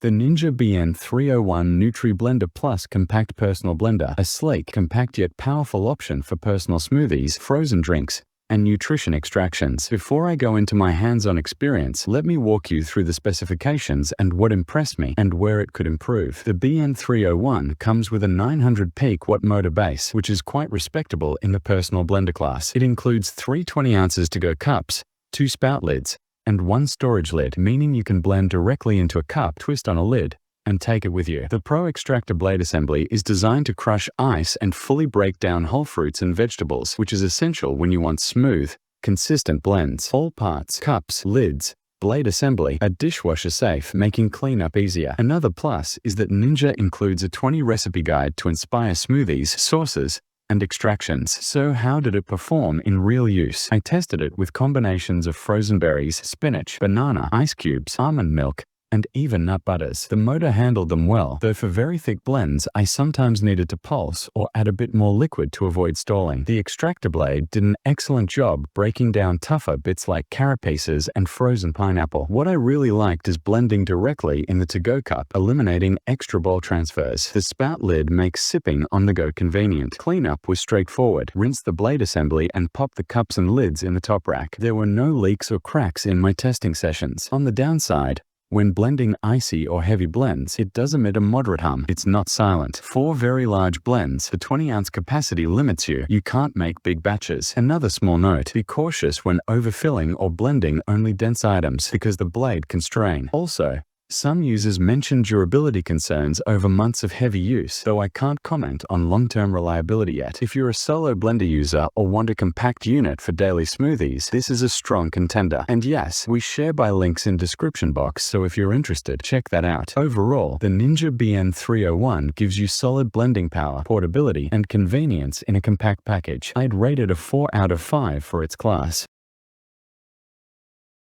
The Ninja BN301 Nutri Blender Plus Compact Personal Blender, a sleek, compact yet powerful option for personal smoothies, frozen drinks, and nutrition extractions. Before I go into my hands-on experience, let me walk you through the specifications and what impressed me and where it could improve. The BN301 comes with a 900 peak watt motor base, which is quite respectable in the personal blender class. It includes 3 20-ounces to-go cups, 2 spout lids, and 1 storage lid, meaning you can blend directly into a cup, twist on a lid, and take it with you. The Pro Extractor blade assembly is designed to crush ice and fully break down whole fruits and vegetables, which is essential when you want smooth, consistent blends. All parts, cups, lids, blade assembly, are dishwasher safe, making cleanup easier. Another plus is that Ninja includes a 20 recipe guide to inspire smoothies, sauces, and extractions. So how did it perform in real use? I tested it with combinations of frozen berries, spinach, banana, ice cubes, almond milk, and even nut butters. The motor handled them well, though for very thick blends, I sometimes needed to pulse or add a bit more liquid to avoid stalling. The extractor blade did an excellent job breaking down tougher bits like carrot pieces and frozen pineapple. What I really liked is blending directly in the to-go cup, eliminating extra bowl transfers. The spout lid makes sipping on the go convenient. Cleanup was straightforward. Rinse the blade assembly and pop the cups and lids in the top rack. There were no leaks or cracks in my testing sessions. On the downside, when blending icy or heavy blends, it does emit a moderate hum. It's not silent. For very large blends, the 20-ounce capacity limits you. You can't make big batches. Another small note, be cautious when overfilling or blending only dense items because the blade can strain. Also, some users mention durability concerns over months of heavy use, though I can't comment on long-term reliability yet. If you're a solo blender user or want a compact unit for daily smoothies, this is a strong contender. And yes, we share by links in description box, so if you're interested, check that out. Overall, the Ninja BN301 gives you solid blending power, portability, and convenience in a compact package. I'd rate it a 4 out of 5 for its class.